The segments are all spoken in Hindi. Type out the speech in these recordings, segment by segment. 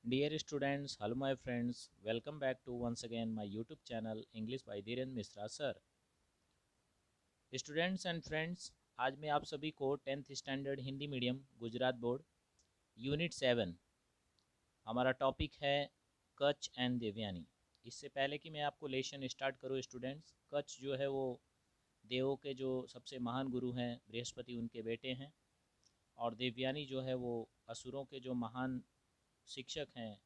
Dear students, hello my friends, welcome back to once again my YouTube channel English by Dhiren Misra sir. Students and friends, आज मैं आप सभी को 10th standard Hindi medium Gujarat board unit 7 हमारा टॉपिक है कच्छ एंड देवयानी। इससे पहले कि मैं आपको लेसन स्टार्ट करूँ स्टूडेंट्स, कच्छ जो है वो देवों के जो सबसे महान गुरु हैं बृहस्पति उनके बेटे हैं, और देवयानी जो है वो असुरों के जो महान शिक्षक हैं,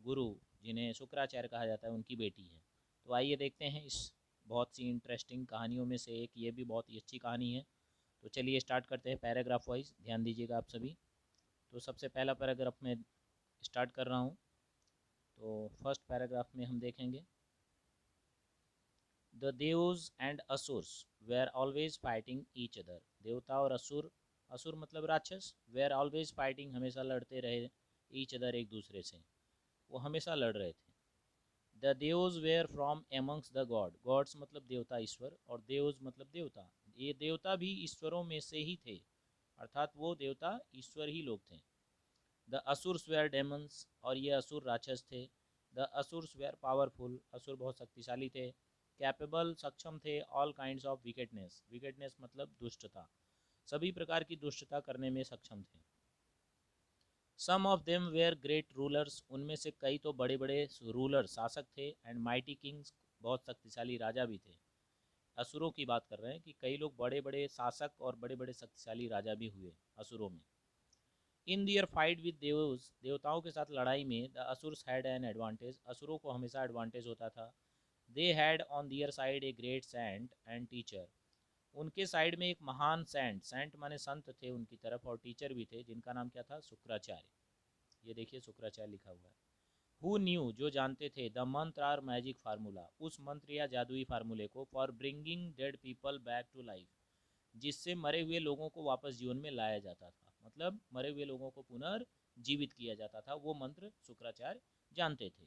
गुरु जिन्हें शुक्राचार्य कहा जाता है, उनकी बेटी है। तो आइए देखते हैं इस बहुत सी इंटरेस्टिंग कहानियों में से एक ये भी बहुत ही अच्छी कहानी है। तो चलिए स्टार्ट करते हैं पैराग्राफ वाइज, ध्यान दीजिएगा आप सभी। तो सबसे पहला पैराग्राफ में स्टार्ट कर रहा हूँ। तो फर्स्ट पैराग्राफ में हम देखेंगे, the Devs and Asurs were always fighting each other. देवता और असुर, असुर मतलब राक्षस, वेयर ऑलवेज फाइटिंग हमेशा लड़ते रहे, ईच अदर एक दूसरे से, वो हमेशा लड़ रहे थे। The Devas were from amongst the god, gods मतलब देवता ईश्वर, और देव्स मतलब देवता, ये देवता भी ईश्वरों में से ही थे, अर्थात वो देवता ईश्वर ही लोग थे। द असुर्स वेयर डेमन्स, और ये असुर राक्षस थे। द असुर्स वेयर पावरफुल, असुर बहुत शक्तिशाली थे। कैपेबल सक्षम थे, ऑल काइंड्स ऑफ विकेटनेस, विकेटनेस मतलब दुष्टता, सभी प्रकार की दुष्टता करने में सक्षम थे। Some of them were great rulers, उनमें से कई तो बड़े बड़े रूलर शासक थे। एंड माइटी किंग्स, बहुत शक्तिशाली राजा भी थे। असुरों की बात कर रहे हैं कि कई लोग बड़े बड़े शासक और बड़े बड़े शक्तिशाली राजा भी हुए असुरों में। इन दियर फाइट विद देवस, देवताओं के साथ लड़ाई में the Asuras had an advantage, असुरों को हमेशा एडवांटेज होता था। They had on their side a great saint and teacher, उनके साइड में एक महान सेंट, सेंट माने संत थे उनकी तरफ, और टीचर भी थे जिनका नाम क्या था, शुक्राचार्य। ये देखिए शुक्राचार्य लिखा हुआ है। हु न्यू, जो जानते थे, द मंत्र आर मैजिक फार्मूला, उस मंत्र या जादुई फार्मूले को, for bringing dead people back to life, जिससे मरे हुए लोगों को वापस जीवन में लाया जाता था, मतलब मरे हुए लोगों को पुनर्जीवित किया जाता था, वो मंत्र शुक्राचार्य जानते थे।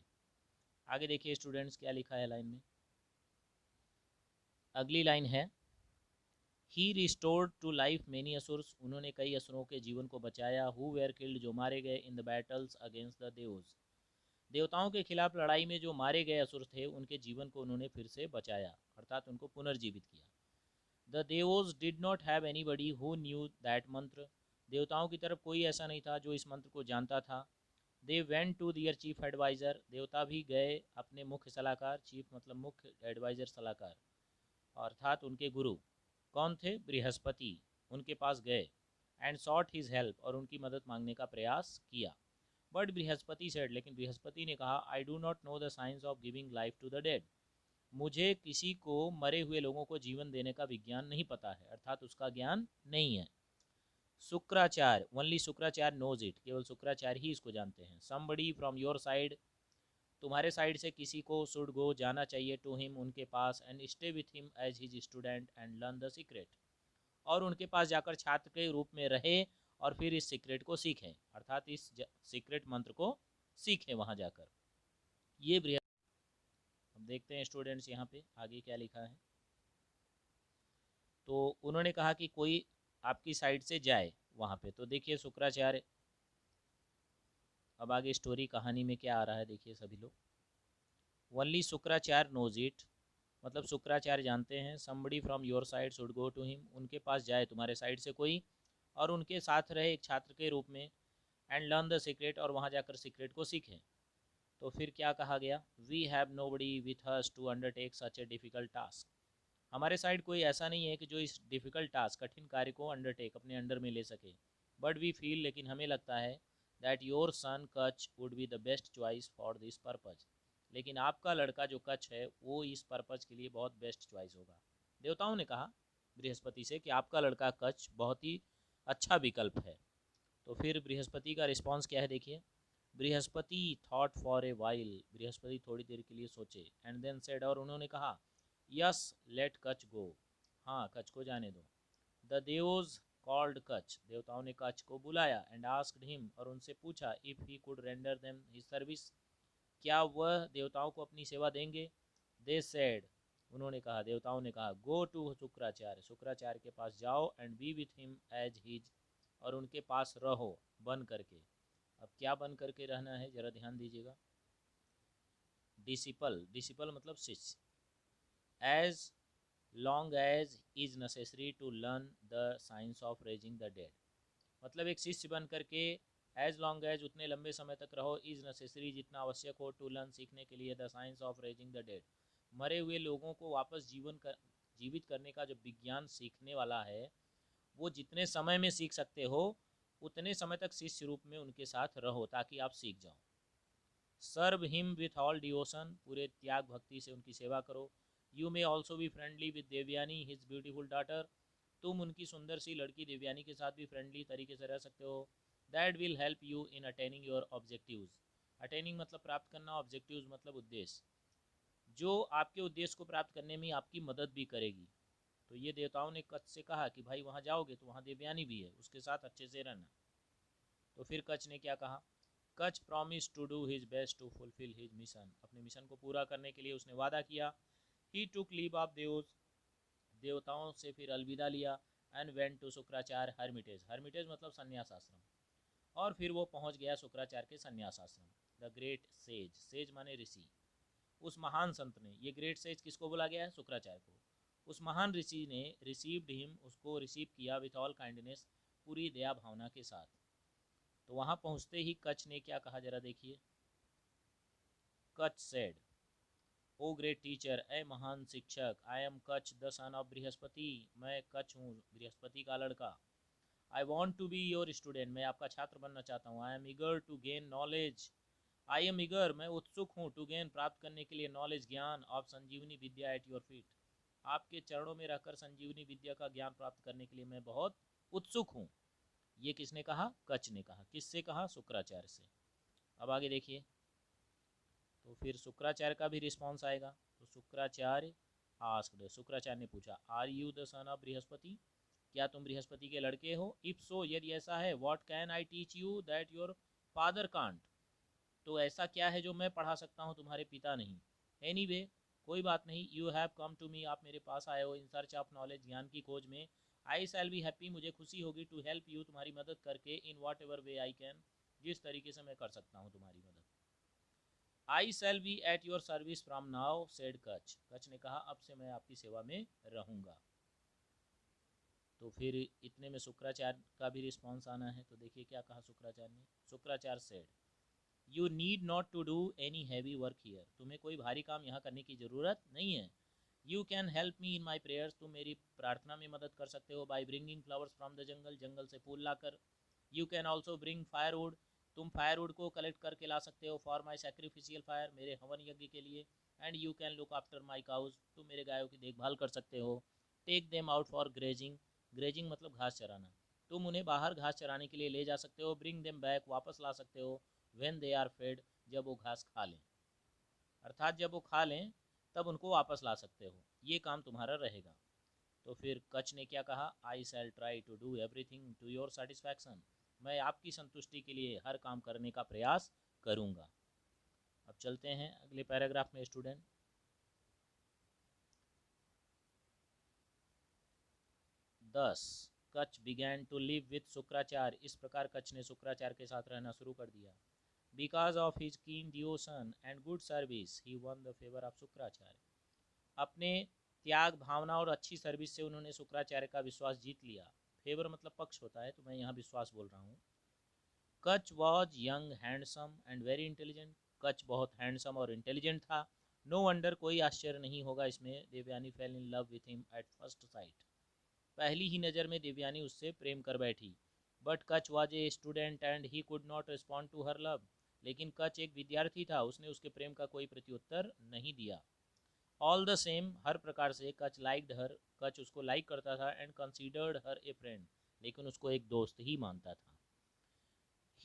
आगे देखिए स्टूडेंट्स क्या लिखा है लाइन में। अगली लाइन है, ही रिस्टोर्ड टू लाइफ मेनी असुर्स, उन्होंने कई असुरों के जीवन को बचाया। हु वेयर किल्ड, जो मारे गए, in the battles against the Dev's, देवताओं के खिलाफ लड़ाई में जो मारे गए असुर थे उनके जीवन को उन्होंने फिर से बचाया, अर्थात उनको पुनर्जीवित किया। The Devas did not have anybody who knew that mantra, देवताओं की तरफ कोई ऐसा नहीं था जो इस मंत्र को जानता था। They went to their chief adviser, देवता भी गए अपने मुख्य सलाहकार, चीफ मतलब मुख्य, एडवाइज़र सलाहकार, अर्थात उनके गुरु कौन थे, बृहस्पति, उनके पास गए। एंड सॉट हिज हेल्प, और उनकी मदद मांगने का प्रयास किया। बट बृहस्पति सेड, लेकिन बृहस्पति ने कहा, I do not know the science of giving life to the dead, मुझे किसी को मरे हुए लोगों को जीवन देने का विज्ञान नहीं पता है, अर्थात उसका ज्ञान नहीं है। Shukracharya, only Shukracharya knows it, केवल शुक्राचार्य ही इसको जानते हैं। समबडी फ्रॉम योर साइड, तुम्हारे साइड से किसी को, शुड गो, जाना चाहिए, टू हिम, उनके पास, and stay with him as his student and learn the secret, और उनके पास जाकर छात्र के रूप में रहे और फिर इस सीक्रेट को सीखें, अर्थात इस सीक्रेट मंत्र को सीखें वहाँ जाकर। ये बृहस्पति। अब देखते हैं स्टूडेंट्स यहाँ पे आगे क्या लिखा है। तो उन्होंने कहा कि कोई आपकी साइड से जाए वहाँ पे, तो देखिए शुक्राचार्य, अब आगे स्टोरी कहानी में क्या आ रहा है देखिए सभी लोग। ओनली शुक्राचार्य नोज इट, मतलब शुक्राचार्य जानते हैं। Somebody from your side should go to him, उनके पास जाए तुम्हारे साइड से कोई, और उनके साथ रहे एक छात्र के रूप में। एंड लर्न द सीक्रेट, और वहाँ जाकर सीक्रेट को सीखें। तो फिर क्या कहा गया, we have nobody with us to undertake such a difficult task, हमारे साइड कोई ऐसा नहीं है कि जो इस डिफ़िकल्ट टास्क, कठिन कार्य को अंडरटेक, अपने अंडर में ले सके। बट वी फील, लेकिन हमें लगता है, that your son Kutch would be the best choice for this purpose, लेकिन आपका लड़का जो कच्छ है वो इस पर्पज़ के लिए बहुत बेस्ट चॉइस होगा। देवताओं ने कहा बृहस्पति से कि आपका लड़का कच्छ बहुत ही अच्छा विकल्प है। तो फिर बृहस्पति का रिस्पॉन्स क्या है देखिए। Brihaspati thought for a while, Brihaspati थोड़ी देर के लिए सोचे। एंड देन सेड, और उन्होंने कहा, यस लेट कच्छ गो, हाँ कच्छ को जाने दो। द देवोज कॉल्ड कच्छ, देवताओं ने कच्छ को बुलाया। एंड आस्क्ड हिम, और उनसे पूछा, if he could render them his service, क्या वह देवताओं को अपनी सेवा देंगे। दे सेड, उन्होंने कहा, देवताओं ने कहा, गो टू शुक्राचार्य, शुक्राचार्य के पास जाओ। And be with him as his, और उनके पास रहो बन करके। अब क्या बन करके रहना है जरा ध्यान दीजिएगा। डिसिपल, डिसिपल मतलब शिष्य। As long as is necessary to learn the science of raising the dead, मतलब एक शिष्य बन करके एज लॉन्ग एज उतने लंबे समय तक रहो, इज नेसेसरी जितना आवश्यक हो, टू लर्न सीखने के लिए, the science of raising the dead, मरे हुए लोगों को वापस जीवित करने का जो विज्ञान सीखने वाला है वो जितने समय में सीख सकते हो उतने समय तक शिष्य रूप में उनके साथ रहो ताकि आप सीख जाओ। Serve him with all devotion, पूरे त्याग भक्ति से उनकी सेवा करो। You may also be friendly with Devayani his beautiful daughter, तुम उनकी सुंदर सी लड़की देवयानी के साथ भी फ्रेंडली तरीके से रह सकते हो। That will help you in attaining your objectives, attaining मतलब प्राप्त करना, ऑब्जेक्टिव्स मतलब उद्देश्य, जो आपके उद्देश्य को प्राप्त करने में आपकी मदद भी करेगी। तो ये देवताओं ने कच्छ से कहा कि भाई वहाँ जाओगे तो वहाँ देवयानी भी है, उसके साथ अच्छे से रहना। तो फिर कच्छ ने क्या कहा, Kacha promise to do his best to fulfil his mission, अपने मिशन को पूरा करने के लिए उसने वादा किया। He took leave of Devas, देवताओं से फिर अलविदा लिया। And went to Shukracharya hermitage, hermitage मतलब संन्यास आश्रम, और फिर वो पहुंच गया शुक्राचार्य के संन्यास आश्रम। द ग्रेट सेज, सेज माने ऋषि, उस महान संत ने, ये ग्रेट सेज किसको बोला गया है, शुक्राचार्य को, उस महान ऋषि ने रिसीव्ड हिम, उसको रिसीव किया विथ ऑल काइंडनेस, पूरी दया भावना के साथ। तो वहां पहुंचते ही कच्छ ने क्या कहा जरा देखिए। Kacha said, O great teacher, a महान शिक्षक, I am Kacha the son of Brihaspati, मैं कच्छ हूँ बृहस्पति का लड़का। I want to be your student, मैं आपका छात्र बनना चाहता हूँ। I am eager to gain knowledge, I am eager मैं उत्सुक हूँ, टू गेन प्राप्त करने के लिए, नॉलेज ज्ञान, of Sanjeevani Vidya at your feet, आपके चरणों में रहकर संजीवनी विद्या का ज्ञान प्राप्त करने के लिए मैं बहुत उत्सुक हूँ। ये किसने कहा, कच्छ ने कहा। किससे कहा, शुक्राचार्य से। अब आगे देखिए, तो फिर शुक्राचार्य का भी रिस्पॉन्स आएगा। तो शुक्राचार्य आस्क्ड, शुक्राचार्य ने पूछा, are you the son of Brihaspati, क्या तुम बृहस्पति के लड़के हो। इफ सो, यदि ऐसा है, what can I teach you that your father can't, तो ऐसा क्या है जो मैं पढ़ा सकता हूँ तुम्हारे पिता नहीं। एनीवे, कोई बात नहीं, you have come to me, आप मेरे पास आए हो, इन सर्च ऑफ नॉलेज, ज्ञान की खोज में। आई शैल बी हैप्पी, मुझे खुशी होगी, टू हेल्प यू, तुम्हारी मदद करके, in whatever way I can, जिस तरीके से मैं कर सकता हूँ तुम्हारी मदद। I shall be at your service from now, said Kach, Kach ने कहा अब से मैं आपकी सेवा में रहूँगा। तो फिर इतने में शुक्राचार्य का भी रिस्पॉन्स आना है। तो देखिए क्या कहा शुक्राचार्य ने। Shukracharya said, you need not to do any heavy work here, तुम्हें कोई भारी काम यहाँ करने की ज़रूरत नहीं है। You can help me in my prayers, तुम मेरी प्रार्थना में मदद कर सकते हो, by bringing flowers from the jungle, जंगल से फूल लाकर। You can also bring firewood, तुम फायरवुड को कलेक्ट करके ला सकते हो, फॉर माई सेक्रीफिशियल फायर, मेरे हवन यज्ञ के लिए। And you can look after my cows, तुम मेरे गायों की देखभाल कर सकते हो। Take them out for grazing, grazing मतलब घास चराना, तुम उन्हें बाहर घास चराने के लिए ले जा सकते हो। ब्रिंग देम बैक, वापस ला सकते हो। व्हेन दे आर फेड, जब वो घास खा लें, अर्थात जब वो खा लें तब उनको वापस ला सकते हो, ये काम तुम्हारा रहेगा। तो फिर कच्छ ने क्या कहा, I shall try to do everything to your satisfaction, मैं आपकी संतुष्टि के लिए हर काम करने का प्रयास करूँगा। अब चलते हैं अगले पैराग्राफ में student. 10, Kacha began to live with Shukracharya, इस प्रकार कच्छ ने शुक्राचार्य के साथ रहना शुरू कर दिया। बिकॉज ऑफ हिज कीन devotion and good service he one the favour of Shukracharya, अपने त्याग भावना और अच्छी सर्विस से उन्होंने शुक्राचार्य का विश्वास जीत लिया। फेवर मतलब पक्ष होता है, तो मैं यहाँ विश्वास बोल रहा हूँ। Kutch was young handsome and very intelligent, Kutch बहुत हैंडसम और इंटेलिजेंट था। नो वंडर, कोई आश्चर्य नहीं होगा इसमें, Devayani fell in love with him at first sight, पहली ही नज़र में देवयानी उससे प्रेम कर बैठी। But Kacha was a student and he could not respond to her love, लेकिन कच्छ एक विद्यार्थी था, उसने उसके प्रेम का कोई प्रत्युत्तर नहीं दिया। ऑल द सेम, हर प्रकार से, कच्छ लाइक्ड हर, कच्छ उसको लाइक करता था। And considered her a friend, लेकिन उसको एक दोस्त ही मानता था।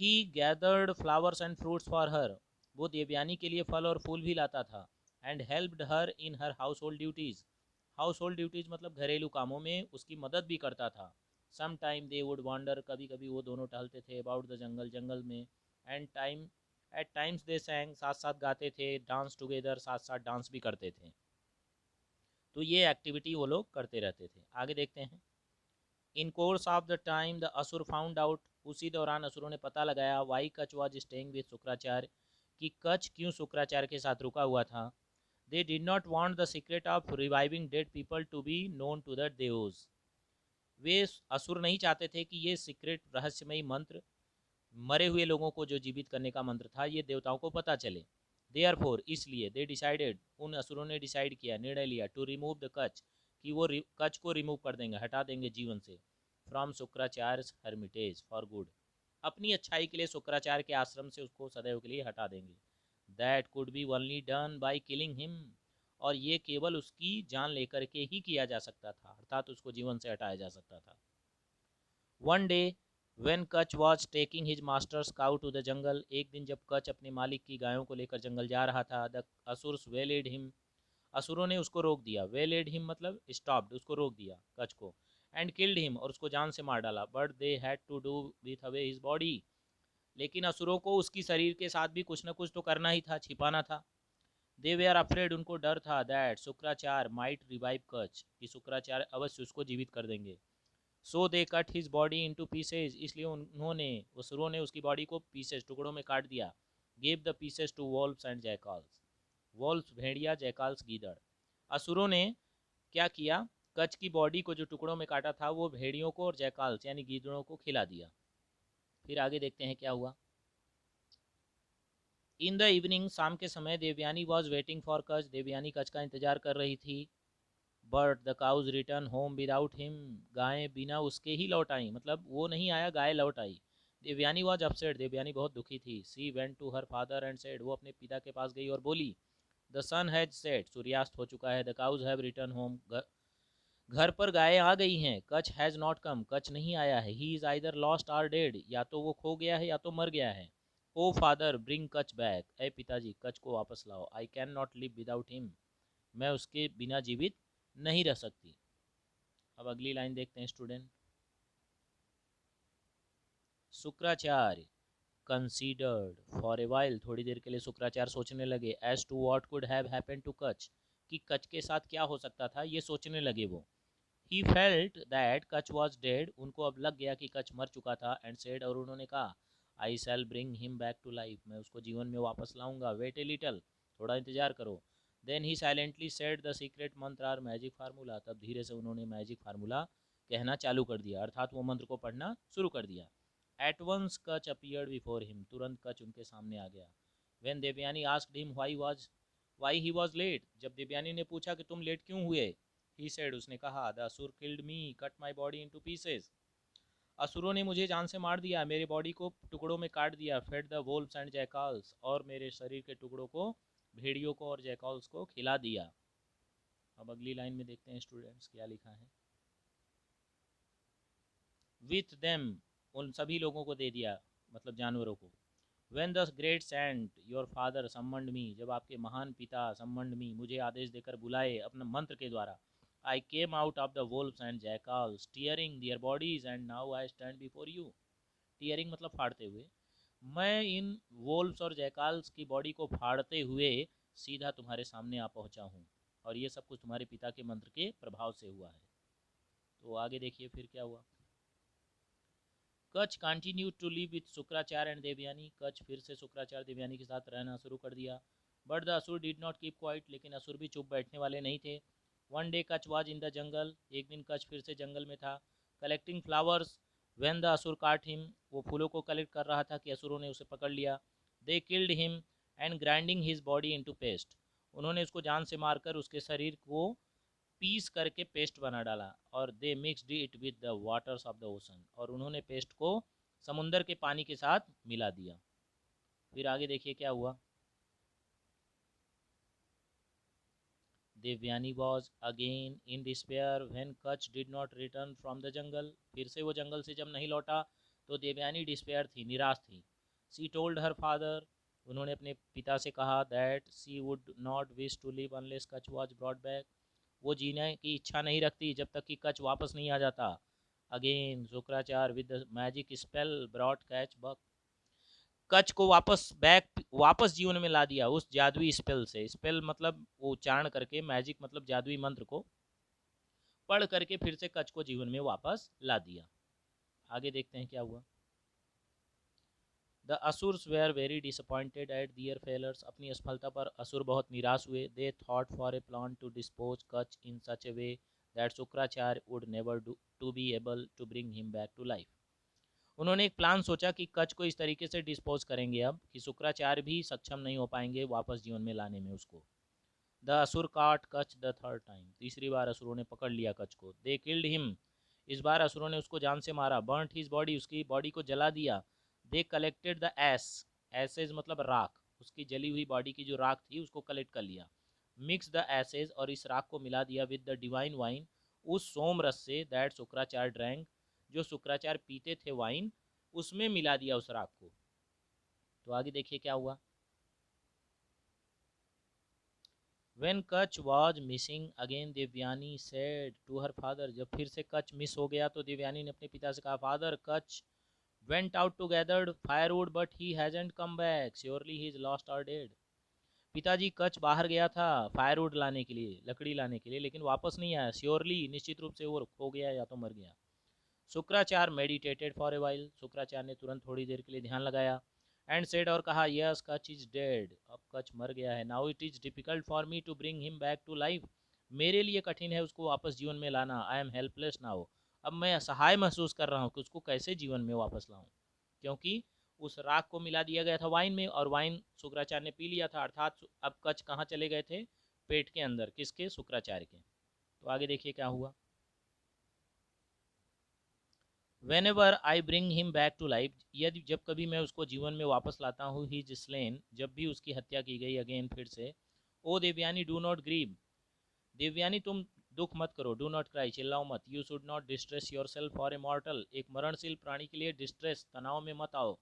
He gathered flowers and fruits for her, वो देवयानी के लिए फल और फूल भी लाता था। And helped her in her household duties, household duties मतलब घरेलू कामों में उसकी मदद भी करता था। Some time they would wander, कभी कभी वो दोनों टहलते थे, अबाउट द जंगल, जंगल में। And time at times they sang, साथ साथ गाते थे। डांस टुगेदर, साथ साथ डांस भी करते थे। तो ये एक्टिविटी वो लोग करते रहते थे। आगे देखते हैं। In course of the time the Asur found out, उसी दौरान असुरों ने पता लगाया वाई कच वॉज स्टेइंग विद शुक्राचार्य, कि कच क्यों शुक्राचार्य के साथ रुका हुआ था। They did not want the secret of reviving dead people to be known to the Devas. वे असुर नहीं चाहते थे कि ये सीक्रेट रहस्यमयी मंत्र, मरे हुए लोगों को जो जीवित करने का मंत्र था, ये देवताओं को पता चले। देयरफॉर इसलिए दे डिसाइडेड, उन असुरों ने डिसाइड किया, निर्णय लिया, टू रिमूव द कच, कि वो कच को रिमूव कर देंगे, हटा देंगे जीवन से, from Shukracharya Hermitage for good, अपनी अच्छाई के लिए शुक्राचार्य के आश्रम से उसको सदैव के लिए हटा देंगे। That could be only done by killing him, और ये केवल उसकी जान लेकर के ही किया जा सकता था, अर्थात उसको जीवन से हटाया जा सकता था। One day when Kacha was taking his master's cow to the jungle, एक दिन जब कच अपने मालिक की गायों को लेकर जंगल जा रहा था, द असुर्स वेलेड हिम, असुरों ने उसको रोक दिया, वेलेड हिम मतलब स्टॉप्ड, उसको रोक दिया कच को, एंड किल्ड हिम, और उसको जान से मार डाला। But they had to do with away his body, लेकिन असुरों को उसकी शरीर के साथ भी कुछ न कुछ तो करना ही था, छिपाना था। दे वे आर अफ्रेड, उनको डर था, दैट शुक्राचार्य माइट रिवाइव कच, कि शुक्राचार्य अवश्य उसको जीवित कर देंगे। So they cut his body into pieces, इसलिए उन्होंने, असुरों ने उसकी बॉडी को पीसेज, टुकड़ों में काट दिया। Gave the pieces to wolves and jackals, wolves भेड़िया, जैकाल्स गीदड़। असुरों ने क्या किया, कच की बॉडी को जो टुकड़ों में काटा था वो भेड़ियों को और जैकाल्स यानी गीदड़ों को खिला दिया। फिर आगे देखते हैं क्या हुआ। इन द इवनिंग, शाम के समय, देवयानी वॉज वेटिंग फॉर कच, देवयानी कच का इंतजार कर रही थी। But the cows return home without him, गायें बिना उसके ही लौट आई, मतलब वो नहीं आया, गाय लौट आई। देवयानी वॉज अपसेट, देवयानी बहुत दुखी थी। She went to her father and said, वो अपने पिता के पास गई और बोली, द सन हैज सेट, सूर्यास्त हो चुका है, the cows have return home, घर पर गायें आ गई हैं। कच हैज़ नॉट कम, कच नहीं आया है। He is either lost or dead, या तो वो खो गया है या तो मर गया है। ओ फादर ब्रिंग कच बैक, ए पिताजी कच को वापस लाओ। आई can not live without him, मैं उसके बिना जीवित नहीं रह सकती। अब अगली लाइन देखते हैं student. Shukracharya considered for a while, थोड़ी देर के लिए शुक्राचार्य सोचने लगे, as to what could have happened to Kacha, कि कच के साथ क्या हो सकता था, ये सोचने लगे वो। He felt that कच was dead, उनको अब लग गया कि कच मर चुका था, and said, और उन्होंने कहा, I shall bring him back to life, मैं उसको जीवन में वापस लाऊंगा, wait a little, थोड़ा इंतजार करो। Then he silently said the secret mantra or magic formula, तब धीरे से उन्होंने मैजिक फार्मूला कहना चालू कर दिया, अर्थात वो मंत्र को पढ़ना शुरू कर दिया। At once कच appeared before him, तुरंत कच उनके सामने आ गया। When Devyani asked him why he was late, जब देवयानी ने पूछा कि तुम लेट क्यों हुए, he said, उसने कहा, the असुर killed me, cut my body into pieces, असुरों ने मुझे जान से मार दिया, मेरे बॉडी को टुकड़ों में काट दिया। fed the wolves and jackals, और मेरे शरीर के टुकड़ों को भेड़ियों को और जैकल्स को खिला दिया। अब अगली लाइन में देखते हैं स्टूडेंट्स क्या लिखा है। विथ देम, उन सभी लोगों को दे दिया, मतलब जानवरों को। When the great saint your father summoned me, जब आपके महान पिता summoned me, मुझे आदेश देकर बुलाए अपने मंत्र के द्वारा, I came out of the wolves and jackals, tearing their bodies, and now I stand before you. Tearing मतलब फाड़ते हुए, मैं इन wolves और jackals की बॉडी को फाड़ते हुए सीधा तुम्हारे सामने आ पहुंचा हूँ, और ये सब कुछ तुम्हारे पिता के मंत्र के प्रभाव से हुआ है। तो आगे देखिए फिर क्या हुआ। Kacha continue to live with Shukracharya and Devayani, Kacha फिर से शुक्राचार्य देवयानी के साथ रहना शुरू कर दिया। बट द असुर डिड नॉट कीप क्वाइट, लेकिन असुर भी चुप बैठने वाले नहीं थे। वन डे कच वाज इन द जंगल, एक दिन कच फिर से जंगल में था। कलेक्टिंग फ्लावर्स व्हेन द असुर काट हिम, वो फूलों को कलेक्ट कर रहा था कि असुरों ने उसे पकड़ लिया। They killed him and grinding his body into paste, उन्होंने उसको जान से मारकर उसके शरीर को पीस करके पेस्ट बना डाला। और they mixed it with the waters of the ocean, और उन्होंने पेस्ट को समुंदर के पानी के साथ मिला दिया। फिर आगे देखिए क्या हुआ। Devayani was again in despair when Kach did not return from the jungle, फिर से वो जंगल से जब नहीं लौटा तो देवयानी डिस्पेयर थी, निराश थी। सी टोल्ड हर फादर, उन्होंने अपने पिता से कहा, that she would not wish to live unless Kacha was brought back, वो जीने की इच्छा नहीं रखती जब तक कि कच वापस नहीं आ जाता। Again Shukracharya with the magic spell brought Kach back, Kach को वापस जीवन में ला दिया उस जादुई स्पेल से। स्पेल मतलब वो उच्चारण करके, मैजिक मतलब जादुई मंत्र को पढ़ करके फिर से कच को जीवन में वापस ला दिया। आगे देखते हैं क्या हुआ। The Asurs were very disappointed at their failures, अपनी असफलता पर असुर बहुत निराश हुए. They thought for a plan to dispose Kach in such a way that Shukracharya would never to be able to bring him back to life. उन्होंने एक प्लान सोचा कि कच को इस तरीके से डिस्पोज करेंगे अब कि शुक्राचार्य भी सक्षम नहीं हो पाएंगे वापस जीवन में लाने में उसको. द असुर काट कच द थर्ड टाइम, तीसरी बार असुरों ने पकड़ लिया कच को. दे किल्ड हिम, इस बार असुरों ने उसको जान से मारा. बर्nt हिज बॉडी, उसकी बॉडी को जला दिया. They collected the ash, ashes मतलब राख, उसकी जली हुई बॉडी की जो राख थी उसको कलेक्ट कर लिया. मिक्स द एसेज, और इस राख को मिला दिया विद द डिवाइन वाइन, उस सोम रस से दैट शुक्राचार्य ड्रैंक, जो शुक्राचार्य पीते थे वाइन, उसमें मिला दिया उस राख को. तो आगे देखिए क्या हुआ. When कच was missing again, Devyani said to her father, जब फिर से कच मिस हो गया तो देवयानी ने अपने पिता से कहा, फादर कच went out to gather firewood but he hasn't come back, surely he is lost or dead. पिताजी कच बाहर गया था फायरवुड लाने के लिए, लकड़ी लाने के लिए, लेकिन वापस नहीं आया. श्योरली, निश्चित रूप से वो खो गया या तो मर गया. Shukracharya meditated for a while, Shukracharya ने तुरंत थोड़ी देर के लिए ध्यान लगाया. एंड सेड, और कहा, यस कच इज डेड, अब कच मर गया है. Now it is difficult for me to bring him back to life, मेरे लिए कठिन है उसको वापस जीवन में लाना. आई एम हेल्पलेस नाउ, अब मैं असहाय महसूस कर रहा हूँ कि उसको कैसे जीवन में वापस लाऊं, क्योंकि उस राख को मिला दिया गया था वाइन में और वाइन शुक्राचार्य ने पी लिया था. अर्थात अब कच कहाँ चले गए थे, पेट के अंदर, किसके, शुक्राचार्य के. तो आगे देखिए क्या हुआ. Whenever I bring him back to life, यदि जब कभी मैं उसको जीवन में वापस लाता हूँ, he is slain, जब भी उसकी हत्या की गई, अगेन फिर से. O Devayani do not grieve, Devayani तुम दुख मत करो. डू नॉट क्राई, चिल्लाओ मत. You should not distress yourself for a mortal, एक मरणशील प्राणी के लिए डिस्ट्रेस, तनाव में मत आओ.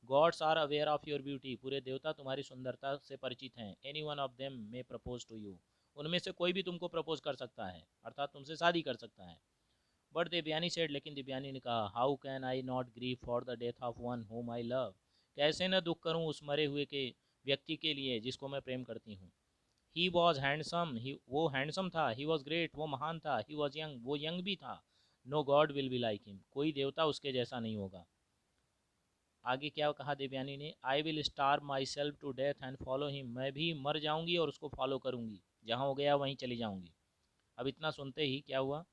Gods are aware of your beauty, पूरे देवता तुम्हारी सुंदरता से परिचित हैं. Any one of them may propose to you, उनमें से कोई भी तुमको प्रपोज कर सकता है, अर्थात तुमसे शादी कर सकता है. बट देवयानी सेड, लेकिन देवयानी ने कहा, how can I not grieve for the death of one whom I love, कैसे न दुख करूं उस मरे हुए के व्यक्ति के लिए जिसको मैं प्रेम करती हूँ. ही वॉज हैंडसम, वो हैंडसम था. ही वॉज ग्रेट, वो महान था. ही वॉज यंग, वो यंग भी था. No god will be like him, कोई देवता उसके जैसा नहीं होगा. आगे क्या कहा देवयानी ने, I will starve myself to death and follow him, मैं भी मर जाऊंगी और उसको फॉलो करूंगी, जहाँ हो गया वहीं चली जाऊंगी. अब इतना सुनते ही क्या हुआ,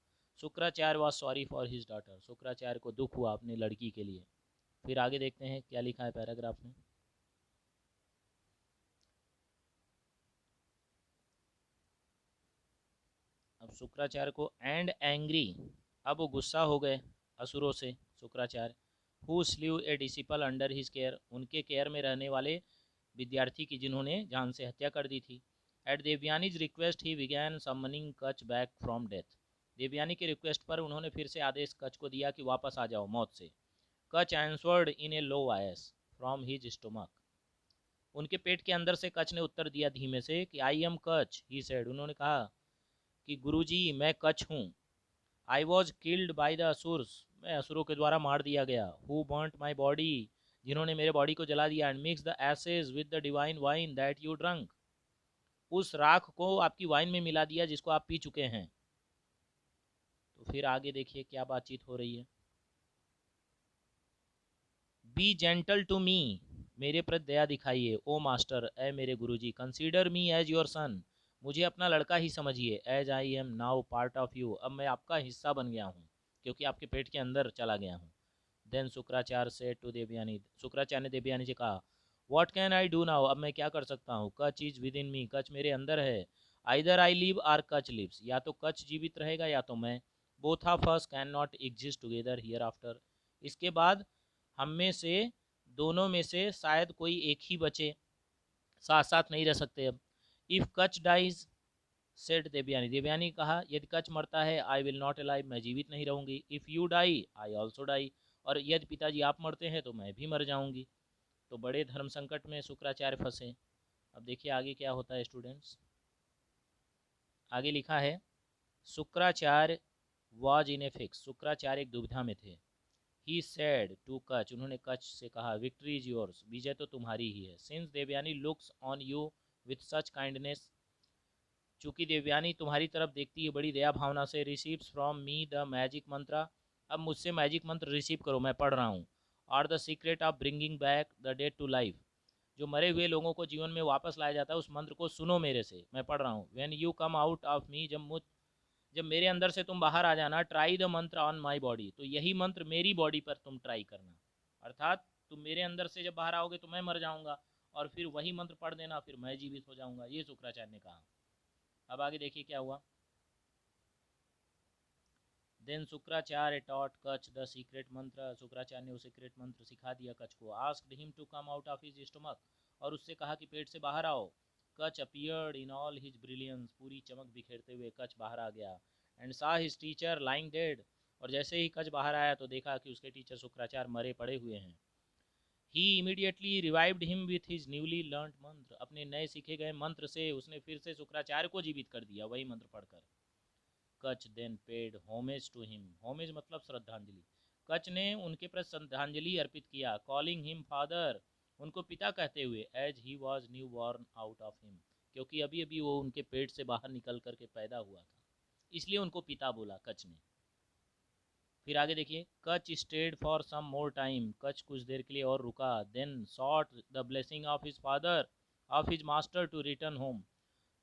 Shukracharya was sorry for his daughter, Shukracharya को दुख हुआ अपनी लड़की के लिए. फिर आगे देखते हैं क्या लिखा है पैराग्राफ में. अब शुक्राचार्य को एंड एंग्री, अब वो गुस्सा हो गए असुरों से Shukracharya. Who sleeve A disciple under his care, उनके केयर में रहने वाले विद्यार्थी की जिन्होंने जान से हत्या कर दी थी. At Devayani's request he began summoning Kach back from death, Devayani के रिक्वेस्ट पर उन्होंने फिर से आदेश कच को दिया कि वापस आ जाओ मौत से. कच आंसवर्ड इन ए low voice from his stomach, उनके पेट के अंदर से कच ने उत्तर दिया धीमे से कि आई एम कच, ही सेड, उन्होंने कहा कि गुरुजी मैं कच हूँ. I was killed by the Asurs, मैं असुरों के द्वारा मार दिया गया. हु बर्nt माई बॉडी, जिन्होंने मेरे बॉडी को जला दिया. And mix the ashes with the divine wine that you drunk, उस राख को आपकी वाइन में मिला दिया जिसको आप पी चुके हैं. तो फिर आगे देखिए क्या बातचीत हो रही है. बी जेंटल टू मी, मेरे प्रति दया दिखाइए. ओ मास्टर, ए मेरे Guruji. Consider me as your son, मुझे अपना लड़का ही समझिए. As I am now part of you, अब मैं आपका हिस्सा बन गया हूँ क्योंकि आपके पेट के अंदर चला गया हूँ. देन शुक्राचार्य से टू देवयानी, शुक्राचार्य ने देवयानी से कहा, what can I do now, अब मैं क्या कर सकता हूँ. कच इज विद इन मी, कच मेरे अंदर है. आइदर आई लिव आर कच लिव्स, या तो कच जीवित रहेगा या तो मैं. Both of us can not exist together here after, इसके बाद हम में से दोनों में से शायद कोई एक ही बचे, साथ साथ नहीं रह सकते अब. इफ़ कच डाइज सेड देवयानी, देवयानी कहा, यदि कच मरता है, आई विल नॉट अलाइव, मैं जीवित नहीं रहूंगी. If you die I also die, और यदि पिताजी आप मरते हैं तो मैं भी मर जाऊंगी. तो बड़े धर्म संकट में शुक्राचार्य फंसे. अब देखिए आगे क्या होता है स्टूडेंट्स. आगे लिखा है, Shukracharya was in a fix, Shukracharya एक दुविधा में थे. ही सेड टू कच, उन्होंने कच से कहा, विक्ट्री इज योर्स, विजय तो तुम्हारी ही है. Since Devayani looks on you with such kindness, चूँकि देवयानी तुम्हारी तरफ देखती है बड़ी दया भावना से. Receives from me the magic mantra, अब मुझसे मैजिक मंत्र रिसीव करो, मैं पढ़ रहा हूँ. Are the secret of bringing back the dead to life. जो मरे हुए लोगों को जीवन में वापस लाया जाता है, उस मंत्र को सुनो मेरे से, मैं पढ़ रहा हूँ। When you come out of me, जब मेरे अंदर से तुम बाहर आ जाना, ट्राई द मंत्र ऑन माई बॉडी, तो यही मंत्र मेरी बॉडी पर तुम ट्राई करना। अर्थात तुम मेरे अंदर से जब बाहर आओगे तो मैं मर जाऊंगा, और फिर वही मंत्र पढ़ देना, फिर मैं जीवित हो जाऊंगा। ये शुक्राचार्य ने कहा। अब आगे देखिए क्या हुआ। देन शुक्राचार्य टॉट कच द सीक्रेट मंत्र, शुक्राचार्य ने वो सीक्रेट मंत्र सिखा दिया कच को। Asked him to come out of his stomach, और उससे कहा कि पेट से बाहर आओ। Kacha appeared in all his brilliance, पूरी चमक बिखेरते हुए कच बाहर आ गया। एंड सा हिज टीचर लाइंग डेड, और जैसे ही कच बाहर आया तो देखा कि उसके टीचर शुक्राचार्य मरे पड़े हुए हैं। He immediately revived him with his newly learned mantra, अपने नए सीखे गए मंत्र से उसने फिर से शुक्राचार्य को जीवित कर दिया, वही मंत्र पढ़कर। Kacha then paid homage to him, homage मतलब श्रद्धांजलि। कच ने उनके प्रति श्रद्धांजलि अर्पित किया, कॉलिंग हिम फादर, उनको पिता कहते हुए, as he was new born out of him, क्योंकि अभी अभी वो उनके पेट से बाहर निकल करके पैदा हुआ था, इसलिए उनको पिता बोला कच ने। फिर आगे देखिए, Kacha stayed for some more time, Kacha कुछ देर के लिए और रुका। Then sought the blessing of his father of his master to return home,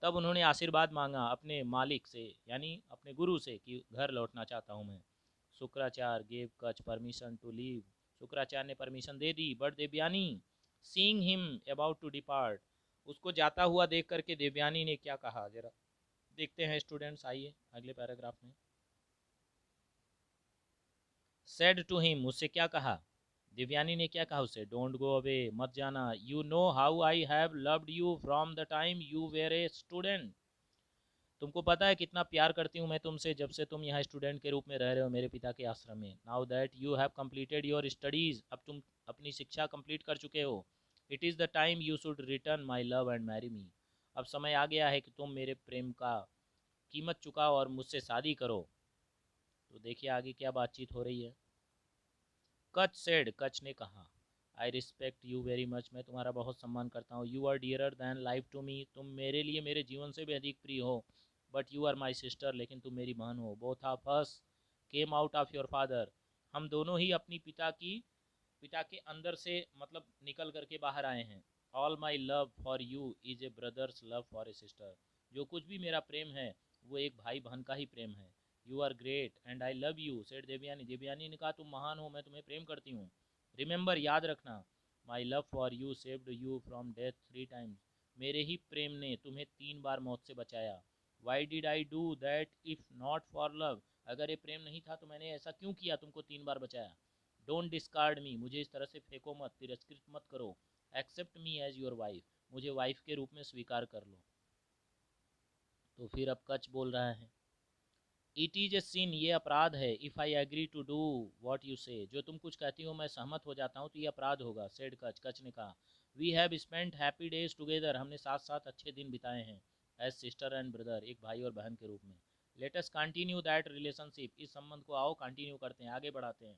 तब उन्होंने आशीर्वाद मांगा अपने मालिक से, यानी अपने गुरु से, कि घर लौटना चाहता हूँ मैं। Shukracharya gave Kacha permission to leave, Shukracharya ने परमिशन दे दी। But Devayani seeing him about to depart, उसको जाता हुआ देख करके देवयानी ने क्या कहा, जरा देखते हैं स्टूडेंट्स, आइए अगले पैराग्राफ में। सेड टू हिम, उससे क्या कहा, दिव्यानी ने क्या कहा उससे, डोंट गो अवे, मत जाना। You know how I have loved you from the time you were a student, तुमको पता है कितना प्यार करती हूँ मैं तुमसे जब से तुम यहाँ स्टूडेंट के रूप में रह रहे हो मेरे पिता के आश्रम में। Now that you have completed your studies, अब तुम अपनी शिक्षा कंप्लीट कर चुके हो। It is the time you should return my love and marry me, अब समय आ गया है कि तुम मेरे प्रेम का कीमत चुकाओ और मुझसे शादी करो। तो देखिए आगे क्या बातचीत हो रही है। कच सेड, कच ने कहा, I respect you very much, मैं तुम्हारा बहुत सम्मान करता हूँ। You are dearer than life to me, तुम मेरे लिए मेरे जीवन से भी अधिक प्रिय हो। But you are my sister, लेकिन तुम मेरी बहन हो। Both of us came out of your father, हम दोनों ही अपनी पिता के अंदर से मतलब निकल करके बाहर आए हैं। All my love for you is a brothers love for a sister, जो कुछ भी मेरा प्रेम है वो एक भाई बहन का ही प्रेम है। You are great and I love you, said Devayani, Devayani ने कहा तुम महान हो, मैं तुम्हें प्रेम करती हूँ। रिमेंबर, याद रखना, my love for you saved you from death 3 times, मेरे ही प्रेम ने तुम्हें 3 बार मौत से बचाया। Why did I do that if not for love, अगर ये प्रेम नहीं था तो मैंने ऐसा क्यों किया, तुमको 3 बार बचाया। डोंट डिस्कार्ड मी, मुझे इस तरह से फेंको मत, तिरस्कृत मत करो। Accept me as your wife, मुझे वाइफ के रूप में स्वीकार कर लो। तो फिर अब कच बोल रहा है, इट इज़ ए सिन, ये अपराध है। If I agree to do what you say, जो तुम कुछ कहती हो मैं सहमत हो जाता हूँ तो ये अपराध होगा। सेड कच, कच ने कहा, we have spent happy days together, हमने साथ साथ अच्छे दिन बिताए हैं। एज सिस्टर एंड ब्रदर, एक भाई और बहन के रूप में। Let us continue that relationship, इस संबंध को आओ कंटिन्यू करते हैं, आगे बढ़ाते हैं।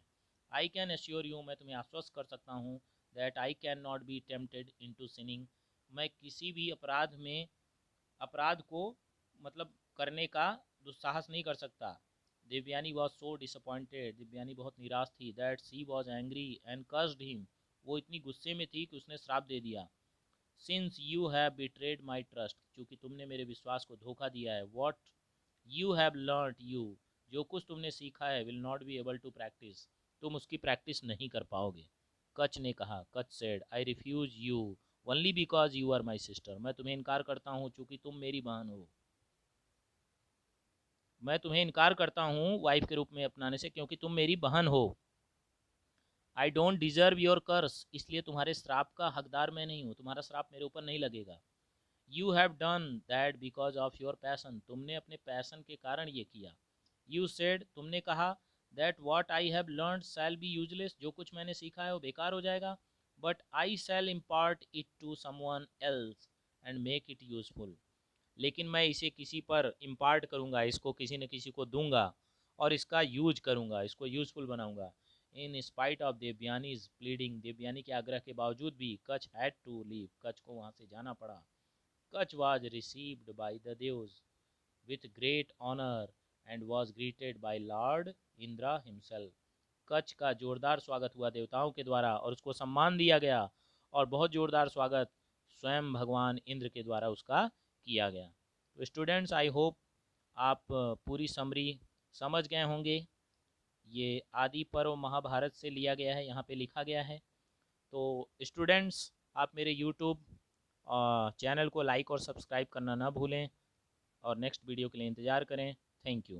आई कैन एश्योर यू, मैं तुम्हें आश्वस्त कर सकता हूँ, that I can not be tempted into sinning, मैं किसी भी अपराध को मतलब करने का दुस्साहस नहीं कर सकता। Devayani was so disappointed, Devayani बहुत निराश थी। That she was angry and cursed him, वो इतनी गुस्से में थी कि उसने श्राप दे दिया। Since you have betrayed my trust, क्योंकि तुमने मेरे विश्वास को धोखा दिया है। What you have learn you, जो कुछ तुमने सीखा है, will not be able to practise, तुम उसकी प्रैक्टिस नहीं कर पाओगे। कच ने कहा, Kacha said, I refuse you only because you are my sister, मैं तुम्हें इनकार करता हूँ चूँकि तुम मेरी बहन हो। मैं तुम्हें इनकार करता हूँ वाइफ के रूप में अपनाने से क्योंकि तुम मेरी बहन हो। आई डोंट डिजर्व योर कर्स, इसलिए तुम्हारे श्राप का हकदार मैं नहीं हूँ, तुम्हारा श्राप मेरे ऊपर नहीं लगेगा। You have done that because of your passion, तुमने अपने पैसन के कारण ये किया। यू सेड, तुमने कहा, that what I have learn shall be useless, जो कुछ मैंने सीखा है वो बेकार हो जाएगा। But I shall impart it to someone else and make it useful, लेकिन मैं इसे किसी पर इम्पार्ट करूँगा, इसको किसी न किसी को दूंगा और इसका यूज करूँगा, इसको यूजफुल बनाऊँगा। In spite of Devayani's pleading, Devayani के आग्रह के बावजूद भी कच हैड टू लीव, कच को वहाँ से जाना पड़ा। Kacha was received by the devs with great honour and was greeted by Lord Indra himself, Kacha का जोरदार स्वागत हुआ देवताओं के द्वारा और उसको सम्मान दिया गया और बहुत जोरदार स्वागत स्वयं भगवान इंद्र के द्वारा उसका किया गया। तो स्टूडेंट्स, आई होप आप पूरी समरी समझ गए होंगे। ये आदि पर्व महाभारत से लिया गया है, यहाँ पे लिखा गया है। तो स्टूडेंट्स, आप मेरे यूट्यूब चैनल को लाइक और सब्सक्राइब करना ना भूलें और नेक्स्ट वीडियो के लिए इंतज़ार करें। Thank you.